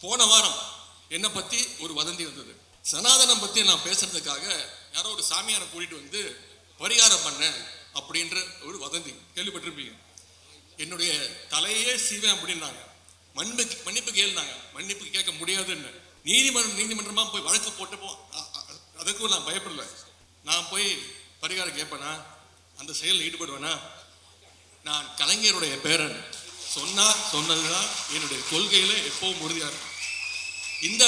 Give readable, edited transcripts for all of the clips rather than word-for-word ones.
போன வாரம் என்னை பற்றி ஒரு வதந்தி வந்தது. சனாதனம் பற்றி நான் பேசுறதுக்காக யாரோ ஒரு சாமியாரை கூட்டிட்டு வந்து பரிகாரம் பண்ண அப்படின்ற ஒரு வதந்தி கேள்விப்பட்டிருப்பீங்க. என்னுடைய தலையே சீவேன் அப்படின்னாங்க. மன்னிப்பு கேளுனாங்க. மன்னிப்பு கேட்க முடியாதுன்னு நீதிமன்றமா போய் வழக்கு போட்டப்போ அதுக்கும் நான் பயப்படல. நான் போய் பரிகாரம் கேட்பேனா, அந்த செயலில் ஈடுபடுவேனா? நான் கலைஞருடைய பேரன், சொன்னதுதான் என்னுடைய கொள்கையில எப்பவும் உறுதியா இருக்கும். இந்த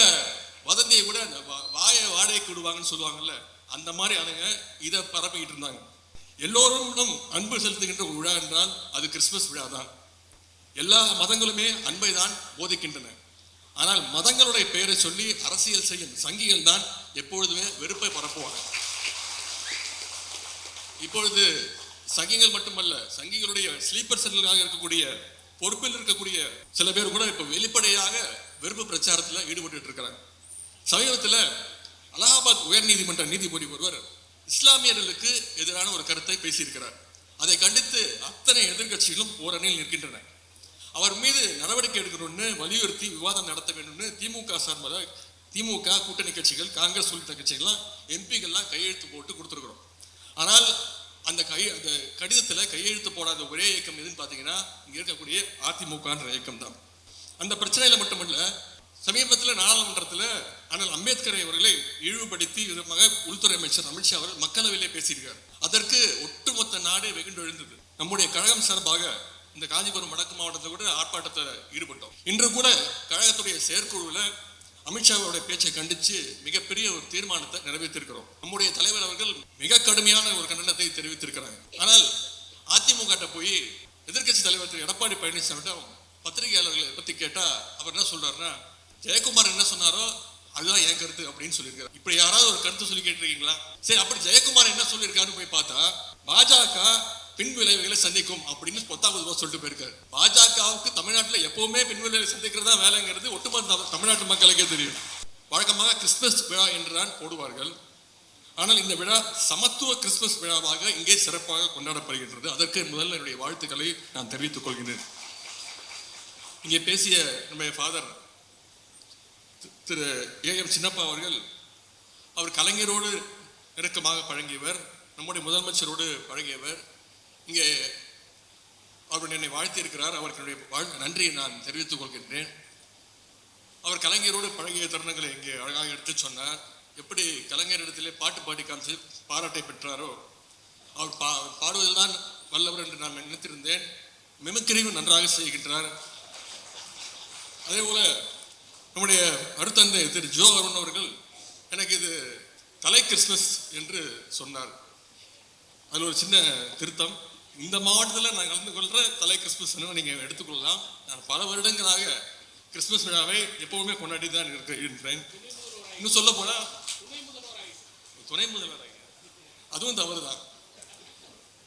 வதந்தியை கூட அந்த வாடகைக்கு விடுவாங்கன்னு சொல்லுவாங்கல்ல, அந்த மாதிரி அதுங்க இதை பரப்பிக்கிட்டு இருந்தாங்க. எல்லோரும் அன்பு செலுத்துகின்ற ஒரு விழா என்றால் அது கிறிஸ்துமஸ் விழா தான். எல்லா மதங்களுமே அன்பை தான் போதிக்கின்றன. ஆனால் மதங்களுடைய பெயரை சொல்லி அரசியல் செய்யும் சங்கிகள் தான் எப்பொழுதுமே வெறுப்பை பரப்புவாங்க. இப்பொழுது சங்கிகள் மட்டுமல்ல, சங்கிகளுடைய ஸ்லீப்பர் செல்லுக்காக இருக்கக்கூடிய பொறுப்பில் இருக்கக்கூடிய சில பேர் கூட இப்ப வெளிப்படையாக வெறுப்பு பிரச்சாரத்தில் ஈடுபட்டு இருக்கிறாங்க. சமீபத்தில் அலகாபாத் உயர் நீதிமன்ற நீதிபதி ஒருவர் இஸ்லாமியர்களுக்கு எதிரான ஒரு கருத்தை பேசியிருக்கிறார். அதை கண்டித்து அத்தனை எதிர்கட்சிகளும் ஓரணியில் நிற்கின்றன. அவர் மீது நடவடிக்கை எடுக்கணும்னு வலியுறுத்தி விவாதம் நடத்த வேண்டும்னு திமுக சார்பில் திமுக கூட்டணி கட்சிகள், காங்கிரஸ் உள்ளிட்ட கட்சிகள்லாம் எம்பிகள்லாம் கையெழுத்து போட்டு கொடுத்துருக்குறோம். ஆனால் அந்த கடிதத்தில் கையெழுத்து போடாத ஒரே இயக்கம் எதுன்னு பார்த்தீங்கன்னா இங்கே இருக்கக்கூடிய அதிமுகன்ற இயக்கம் தான். அந்த பிரச்சனையில் மட்டுமல்ல, சமீபத்தில் நாடாளுமன்றத்தில் அண்ணல் அம்பேத்கரை அவர்களை இழிவுபடுத்தி விதமாக உள்துறை அமைச்சர் அமித்ஷா அவர்கள் மக்களவையிலே பேசியிருக்கார். அதற்கு ஒட்டுமொத்த நாடே வெகுண்டெழுந்தது. நம்முடைய கழகம் சார்பாக இந்த காஞ்சிபுரம் வடக்கு மாவட்டத்தில் கூட ஆர்ப்பாட்டத்தில் ஈடுபட்டோம். இன்று கூட கழகத்துடைய செயற்குழுவில் அமித்ஷாவுடைய பேச்சை கண்டித்து மிகப்பெரிய ஒரு தீர்மானத்தை நிறைவேற்றிருக்கிறோம். நம்முடைய தலைவர் அவர்கள் மிக கடுமையான ஒரு கண்டனத்தை தெரிவித்திருக்கிறாங்க. ஆனால் அதிமுக போய் எதிர்கட்சி தலைவர் திரு எடப்பாடி பழனிசாமி பத்திரிகையாளர்களை பற்றி கேட்டா அவர் என்ன சொல்றாருன்னா, ஜெயக்குமார் என்ன சொன்னாரோ அதுதான் என் கருத்து அப்படின்னு சொல்லியிருக்காரு. இப்படி யாராவது ஒரு கருத்து சொல்லி கேட்டிருக்கீங்களா? சரி, அப்படி ஜெயக்குமார் என்ன சொல்லியிருக்காருன்னு போய் பார்த்தா பாஜக பின் விளைவுகளை சந்திக்கும் அப்படின்னு 10வது சொல்லிட்டு போயிருக்காரு. பாஜகவுக்கு தமிழ்நாட்டில் எப்பவுமே பின் விளைவுகளை சந்திக்கிறதா வேலைங்கிறது ஒட்டுமொத்த தமிழ்நாட்டு மக்களுக்கே தெரியும். வழக்கமாக கிறிஸ்துமஸ் விழா என்றுதான் போடுவார்கள். ஆனால் இந்த விழா சமத்துவ கிறிஸ்துமஸ் விழாவாக இங்கே சிறப்பாக கொண்டாடப்படுகின்றது. அதற்கு முதல்ல என்னுடைய வாழ்த்துக்களை நான் தெரிவித்துக் கொள்கிறேன். இங்கே பேசிய நம்முடைய ஃபாதர் திரு ஏஎம் சின்னப்பா அவர்கள், அவர் கலைஞரோடு நெருக்கமாக பழகியவர், நம்முடைய முதலமைச்சரோடு பழகியவர். இங்கே அவர் என்னை வாழ்த்தி இருக்கிறார். அவர்களுடைய நன்றியை நான் தெரிவித்துக் கொள்கின்றேன். அவர் கலைஞரோடு பழகிய தருணங்களை இங்கே அழகாக எடுத்து சொன்னார். எப்படி கலைஞரிடத்திலே பாட்டு பாடி காமிச்சு பாராட்டை பெற்றாரோ, அவர் பாடுவதில் தான் வல்லவர் என்று நான் நினைத்திருந்தேன். மிமிக்ரியும் நன்றாக செய்கின்றார். அதே போல நம்முடைய அருத்தந்தை திரு ஜோ அருண் அவர்கள் எனக்கு இது தலை கிறிஸ்துமஸ் என்று சொன்னார். அதில் ஒரு சின்ன திருத்தம், இந்த மாவட்டத்தில் நான் கலந்து கொள்கிற தலை கிறிஸ்துமஸ் நீங்கள் எடுத்துக்கொள்ளலாம். நான் பல வருடங்களாக கிறிஸ்துமஸ் விழாவை எப்பவுமே கொண்டாடி தான் இருக்கிறேன். இன்னும் சொல்ல போனால் துணை முதல்வர், அதுவும் தவறு தான்.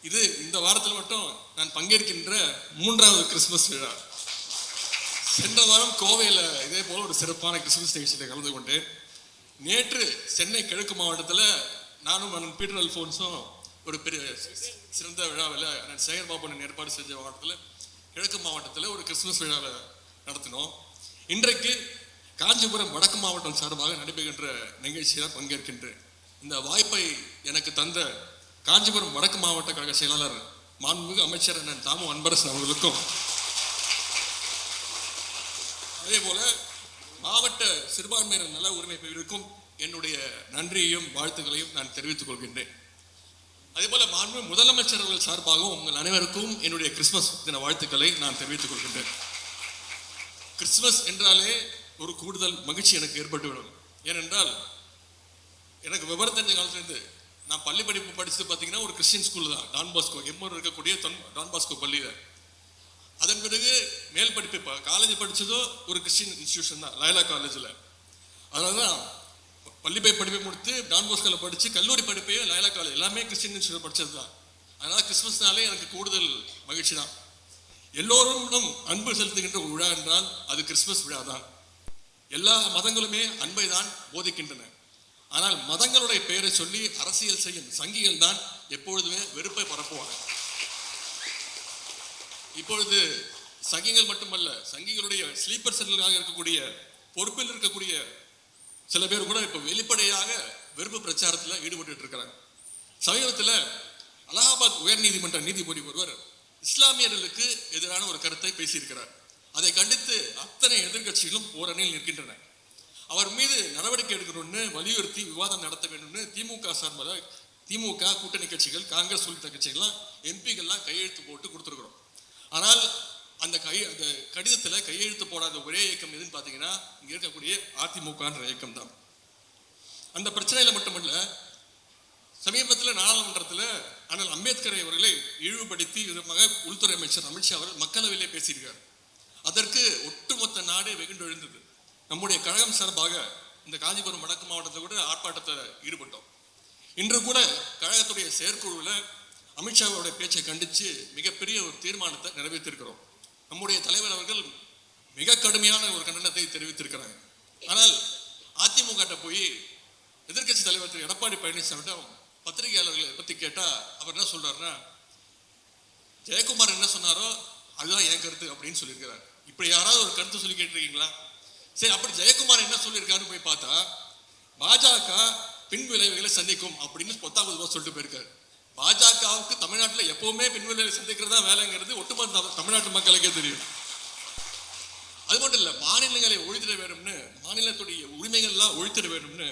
இது இந்த வாரத்தில் மட்டும் நான் பங்கேற்கின்ற 3வது கிறிஸ்துமஸ் விழா. சென்ற வாரம் கோவையில் இதே போல ஒரு சிறப்பான கிறிஸ்துமஸ் நிகழ்ச்சியில் கலந்து கொண்டேன். நேற்று சென்னை கிழக்கு மாவட்டத்தில் நானும் பீட்டர் அல்ஃபோன்ஸும் ஒரு பெரிய சிறந்த விழாவில் சேகர்பாபு ஏற்பாடு செஞ்ச மாவட்டத்தில் கிழக்கு மாவட்டத்தில் ஒரு கிறிஸ்துமஸ் விழாவை நடத்தினோம். இன்றைக்கு காஞ்சிபுரம் வடக்கு மாவட்டம் சார்பாக நடைபெறுகின்ற நிகழ்ச்சியில் பங்கேற்கின்றேன். இந்த வாய்ப்பை எனக்கு தந்த காஞ்சிபுரம் வடக்கு மாவட்ட கழக செயலாளர் மாண்புமிகு அமைச்சர் அண்ணன் தாமு அன்பரசன் அவர்களுக்கும், அதே போல மாவட்ட சிறுபான்மையினர் நல உரிமை பிரிவுக்கும் என்னுடைய நன்றியையும் வாழ்த்துக்களையும் நான் தெரிவித்துக் கொள்கின்றேன். அதே போல மாண்பு முதலமைச்சர் அவர்கள் சார்பாகவும் உங்கள் அனைவருக்கும் என்னுடைய கிறிஸ்துமஸ் தின வாழ்த்துக்களை நான் தெரிவித்துக் கொள்கின்றேன். கிறிஸ்துமஸ் என்றாலே ஒரு கூடுதல் மகிழ்ச்சி எனக்கு ஏற்பட்டுவிடும். ஏனென்றால் எனக்கு விவரம் தெரிஞ்ச காலத்திலிருந்து நான் பள்ளி படிப்பு படிச்சது பார்த்தீங்கன்னா ஒரு கிறிஸ்டின் ஸ்கூல் தான், டான் பாஸ்கோ, எம்மூர் இருக்கக்கூடிய டான் பாஸ்கோ பள்ளியில். அதன் பிறகு மேல் படிப்பு காலேஜ் படித்ததோ ஒரு கிறிஸ்டின் இன்ஸ்டிடியூஷன் தான், லயலா காலேஜில். அதனால தான் பள்ளி படிப்பை முடித்து டான் பாஸ்கோவில் படித்து கல்லூரி படிப்பையும் லயலா காலேஜ் எல்லாமே கிறிஸ்டின் இன்ஸ்டியூட் படித்தது தான். அதனால் கிறிஸ்துமஸ்னாலே எனக்கு கூடுதல் மகிழ்ச்சி தான். எல்லோரும் அன்பு செலுத்துகின்ற ஒரு விழா என்றால் அது கிறிஸ்துமஸ் விழா தான். எல்லா மதங்களுமே அன்பை தான் போதிக்கின்றன. ஆனால் மதங்களுடைய பெயரை சொல்லி அரசியல் செய்யும் சங்கிகள் தான் எப்பொழுதுமே வெறுப்பை பரப்புவாங்க. இப்பொழுது சங்கிகள் மட்டுமல்ல, சங்கிகளுடைய ஸ்லீப்பர் செல்லுக்காக இருக்கக்கூடிய பொறுப்பில் இருக்கக்கூடிய சில பேர் கூட இப்ப வெளிப்படையாக வெறுப்பு பிரச்சாரத்தில் ஈடுபட்டு இருக்கிறாங்க. சமீபத்தில் அலகாபாத் உயர் நீதிமன்ற நீதிபதி ஒருவர் இஸ்லாமியர்களுக்கு எதிரான ஒரு கருத்தை பேசியிருக்கிறார். அதை கண்டித்து அத்தனை எதிர்கட்சிகளும் ஓரணியில் நிற்கின்றன. அவர் மீது நடவடிக்கை எடுக்கணும்னு வலியுறுத்தி விவாதம் நடத்த வேண்டும்னு திமுக சார்பில் திமுக கூட்டணி கட்சிகள், காங்கிரஸ் உள்ளிட்ட கட்சிகள்லாம் எம்பிகள்லாம் கையெழுத்து போட்டு கொடுத்துருக்குறோம். ஆனால் அந்த கடிதத்தில் கையெழுத்து போடாத ஒரே இயக்கம் எதுன்னு பார்த்தீங்கன்னா இங்கே இருக்கக்கூடிய அதிமுகன்ற இயக்கம் தான். அந்த பிரச்சனையில மட்டுமல்ல, சமீபத்தில் நாடாளுமன்றத்தில் ஆனால் அம்பேத்கரை அவர்களை இழிவுபடுத்தி விதமாக உள்துறை அமைச்சர் அமித்ஷா அவர்கள் மக்களவையிலே பேசியிருக்கார். அதற்கு ஒட்டுமொத்த நாடே வெகுண்டு எழுந்தது. நம்முடைய கழகம் சார்பாக இந்த காஞ்சிபுரம் வடக்கு மாவட்டத்தில் கூட ஆர்ப்பாட்டத்தில் ஈடுபட்டோம். இன்று கூட கழகத்துடைய செயற்குழுவில் அமித்ஷாவுடைய பேச்சை கண்டித்து மிகப்பெரிய ஒரு தீர்மானத்தை நிறைவேற்றிருக்கிறோம். நம்முடைய தலைவர் அவர்கள் மிக கடுமையான ஒரு கண்டனத்தை தெரிவித்திருக்கிறாங்க. ஆனால் அதிமுக போய் எதிர்கட்சி தலைவர் திரு எடப்பாடி பழனிசாமியிடம் பத்திரிகையாளர்களை பற்றி கேட்டால் அவர் என்ன சொல்றாருன்னா, ஜெயக்குமார் என்ன சொன்னாரோ அதுதான் என் கருத்து அப்படின்னு சொல்லியிருக்கிறார். இப்படி யாராவது ஒரு கருத்து சொல்லி கேட்டிருக்கீங்களா? சரி, அப்படி ஜெயக்குமார் என்ன சொல்லியிருக்காருன்னு போய் பார்த்தா பாஜக பின் விளைவுகளை சந்திக்கும் அப்படின்னு 10வது சொல்லிட்டு போயிருக்காரு. பாஜகவுக்கு தமிழ்நாட்டில் எப்பவுமே பின் விளைவை சந்திக்கிறதா வேலைங்கிறது ஒட்டுமொத்த தமிழ்நாட்டு மக்களுக்கே தெரியும். அது மட்டும் இல்லை, மாநிலங்களை ஒழித்திட வேண்டும்னு, மாநிலத்துடைய உரிமைகள்லாம் ஒழித்திட வேண்டும்னு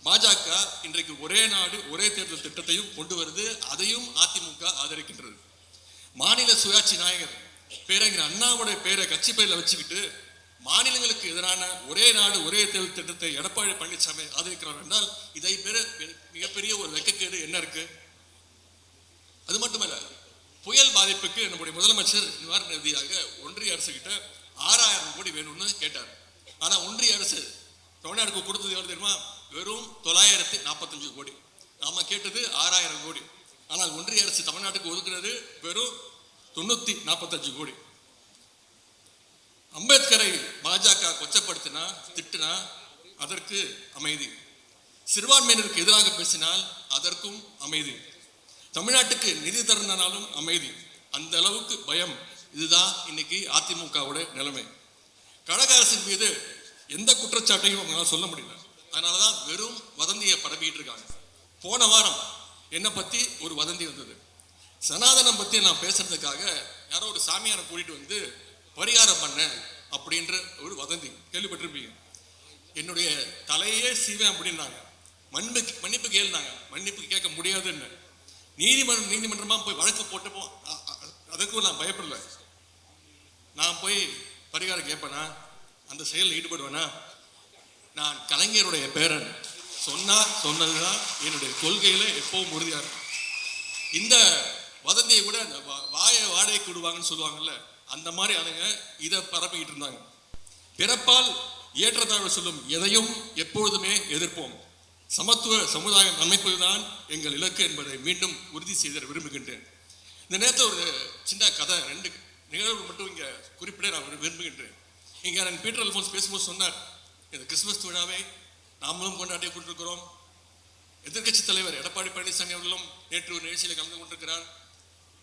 பாஜக இன்றைக்கு ஒரே நாடு ஒரே தேர்தல் திட்டத்தையும் கொண்டு வருது. அதையும் அதிமுக ஆதரிக்கின்றது. மாநில சுயாட்சி நாயகர் பேரறிஞர் அண்ணாவுடைய பேரை கட்சி பெயரில் வச்சுக்கிட்டு மாநிலங்களுக்கு எதிரான ஒரே நாடு ஒரே தேர்தல் திட்டத்தை எடப்பாடி பழனிசாமி ஆதரிக்கிறார் என்றால் இதை பெற மிகப்பெரிய ஒரு வெட்கக்கேடு என்ன இருக்கு? அது மட்டுமல்ல, புயல் பாதிப்புக்கு நம்முடைய முதலமைச்சர் நிவாரண நிதியாக ஒன்றிய அரசு கிட்ட 6000 கோடி வேணும்னு கேட்டார். ஆனா ஒன்றிய அரசு தமிழ்நாடுக்கு கொடுத்தது எவ்வளவு தெரியுமா? வெறும் 945 கோடி. நாம கேட்டது 6000 கோடி. ஆனால் ஒன்றிய அரசு தமிழ்நாட்டுக்கு ஒதுக்குறது வெறும் 945 கோடி. அம்பேத்கரை பாஜக கொச்சப்படுத்தினா திட்டினா அதற்கு அமைதி, சிறுபான்மையினருக்கு எதிராக பேசினால் அதற்கும் அமைதி, தமிழ்நாட்டுக்கு நிதி தரனாலும் அமைதி. அந்த அளவுக்கு பயம். இதுதான் இன்னைக்கு அதிமுகவோட நிலைமை. கழக அரசின் மீது எந்த குற்றச்சாட்டையும் அவங்களால சொல்ல முடியல. அதனாலதான் வெறும் வதந்தியை பரப்பிட்டு இருக்காங்க. போன வாரம் என்னை பத்தி ஒரு வதந்தி வந்தது. சனாதனம் பத்தி நான் பேசுறதுக்காக யாரோ ஒரு சாமியாரை கூட்டிட்டு வந்து பரிகாரம் பண்ண அப்படின்ற ஒரு வதந்தி கேள்விப்பட்டிருப்பீங்க. என்னுடைய தலையே சீவேன் அப்படின்னாங்க. மன்னிப்பு கேளுனாங்க. மன்னிப்பு கேட்க முடியாதுன்னு நீதிமன்றமா போய் வழக்கு போட்டப்போ அதுக்கும் நான் பயப்படல. நான் போய் பரிகாரம் கேட்பேனா? அந்த செயலில் ஈடுபடுவேனா? நான் கலைஞருடைய பேரன். சொன்னதுதான் என்னுடைய கொள்கையில எப்பவும் உறுதியா இருக்கும். இந்த வதந்தியை கூட அந்த வாடகைக்கு விடுவாங்கன்னு சொல்லுவாங்கல்ல, அந்த மாதிரி அதுங்க இதை பரப்பிக்கிட்டு இருந்தாங்க. பிறப்பால் ஏற்றத்தாழ்வு சொல்லும் எதையும் எப்பொழுதுமே எதிர்ப்போம். சமத்துவ சமுதாயம் அமைப்பதுதான் எங்கள் இலக்கு என்பதை மீண்டும் உறுதி செய்த விரும்புகின்றேன். இந்த நேரத்தில் ஒரு சின்ன கதை, 2 நிகழ்வு மட்டும் இங்க குறிப்பிட நான் விரும்புகின்றேன். இங்க நான் பீட்டர் அல்போன்ஸ் பேசும்போது சொன்னார், இந்த கிறிஸ்துமஸ் விழாவை நாமளும் கொண்டாடி கொண்டிருக்கிறோம். எதிர்கட்சி தலைவர் எடப்பாடி பழனிசாமி அவர்களும் நேற்று ஒரு நிகழ்ச்சியில கலந்து கொண்டிருக்கிறார்.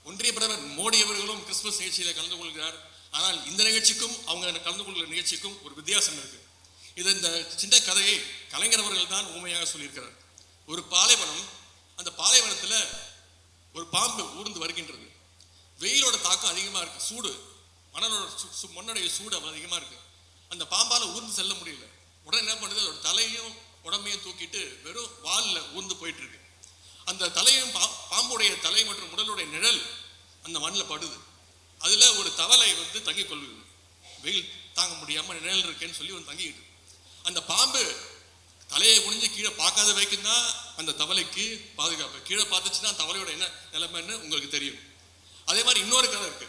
ஒன்றிய பிரதமர் மோடி அவர்களும் கிறிஸ்துமஸ் நிகழ்ச்சியில கலந்து கொள்கிறார். ஆனால் இந்த நிகழ்ச்சிக்கும் அவங்க கலந்து கொள்கிற நிகழ்ச்சிக்கும் ஒரு வித்தியாசம் இருக்கு. இது இந்த சின்ன கதையை கலைஞர் அவர்கள் தான் உண்மையாக சொல்லியிருக்கிறார். ஒரு பாலைவனம், அந்த பாலைவனத்துல ஒரு பாம்பு ஊர்ந்து வருகின்றது. வெயிலோட தாக்கம் அதிகமா இருக்கு, சூடு, மண்ணுடைய சூடு அதிகமா இருக்கு. அந்த பாம்பால ஊர்ந்து செல்ல முடியல. உடனே என்ன பண்ணுது, அதோட தலையும் உடம்பையும் தூக்கிட்டு வெறும் வால்ல ஊர்ந்து போயிட்டு இருக்கு. அந்த தலையும் பாம்புடைய தலை மற்றும் உடலுடைய நிழல் அந்த மண்ணில் படுது. அதுல ஒரு தவளை வந்து தங்கிக் கொள்ளுது. வெயில் தாங்க முடியாம நிழல் இருக்கேன்னு சொல்லி வந்து தங்கிக்கிட்டு, அந்த பாம்பு தலையை குனிஞ்சு கீழே பார்க்காத வரைக்கும் தான் அந்த தவளைக்கு பாதுகாப்பு. கீழே பார்த்துச்சுன்னா தவளையோட என்ன நிலைமைன்னு உங்களுக்கு தெரியும். அதே மாதிரி இன்னொரு கதை இருக்கு.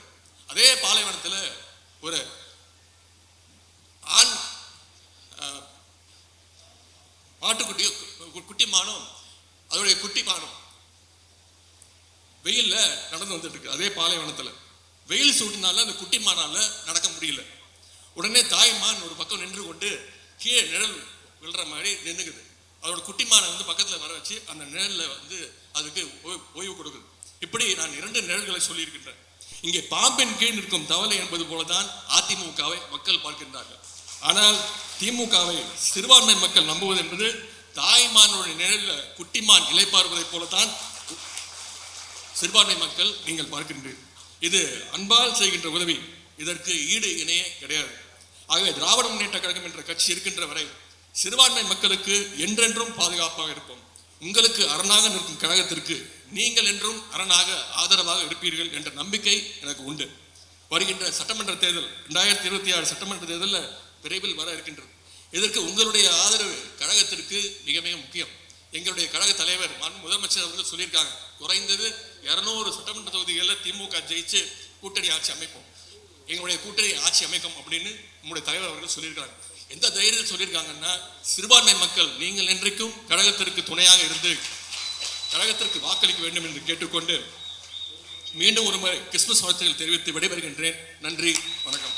அதே பாலைவனத்துல ஒரு ஆண் மாட்டுக்குட்டி குட்டி மானும் அதோடைய குட்டி மானும் வெயில்ல நடந்து வந்துட்டு இருக்கு. அதே பாலைவனத்துல வெயில் சூட்டினால அந்த குட்டி மானால நடக்க முடியல. உடனே தாய்மான் ஒரு பக்கம் நின்று கொண்டு கீழே நிழல் விழுற மாதிரி நின்றுக்குது. அதோட குட்டிமானை வந்து பக்கத்துல வர வச்சு அந்த நிழல்ல வந்து அதுக்கு ஓய்வு கொடுக்குது. இப்படி நான் 2 நிழல்களை சொல்லியிருக்கின்றேன். இங்கே பாம்பின் கீழ் நிற்கும் தவளை என்பது போலதான் அதிமுகவை மக்கள் பார்க்கின்றார்கள். ஆனால் திமுகவை சிறுபான்மை மக்கள் நம்புவது என்பது தாய்மானுடைய நிழலில் குட்டிமான் இலைப்பாறுவதைப் போலத்தான் சிறுபான்மை மக்கள் நீங்கள் பார்க்கின்றீர்கள். இது அன்பால் செய்கின்ற உதவி, இதற்கு ஈடு இணையே கிடையாது. ஆகவே திராவிட முன்னேற்ற கழகம் என்ற கட்சி இருக்கின்ற வரை சிறுபான்மை மக்களுக்கு என்றென்றும் பாதுகாப்பாக இருப்போம். உங்களுக்கு அரணாக நிற்கும் கழகத்திற்கு நீங்கள் என்றும் அரணாக ஆதரவாக இருப்பீர்கள் என்ற நம்பிக்கை எனக்கு உண்டு. வருகின்ற சட்டமன்ற தேர்தல் 2026 சட்டமன்ற தேர்தலில் விரைவில் வர இருக்கின்றது. இதற்கு உங்களுடைய ஆதரவு கழகத்திற்கு மிக மிக முக்கியம். எங்களுடைய கழக தலைவர் முதலமைச்சர் அவர்கள் சொல்லியிருக்காங்க, குறைந்தது 200 சட்டமன்ற தொகுதிகளில் திமுக ஜெயிச்சு கூட்டணி ஆட்சி அமைப்போம், எங்களுடைய கூட்டணி ஆட்சி அமைக்கும் அப்படின்னு நம்முடைய தலைவர் அவர்கள் சொல்லியிருக்காங்க. எந்த தைரியத்தில் சொல்லியிருக்காங்கன்னா, சிறுபான்மை மக்கள் நீங்கள் என்றைக்கும் கழகத்திற்கு துணையாக இருந்து கழகத்திற்கு வாக்களிக்க வேண்டும் என்று கேட்டுக்கொண்டு மீண்டும் ஒரு முறை கிறிஸ்துமஸ் வாழ்த்துக்கள் தெரிவித்து விடைபெறுகின்றேன். நன்றி, வணக்கம்.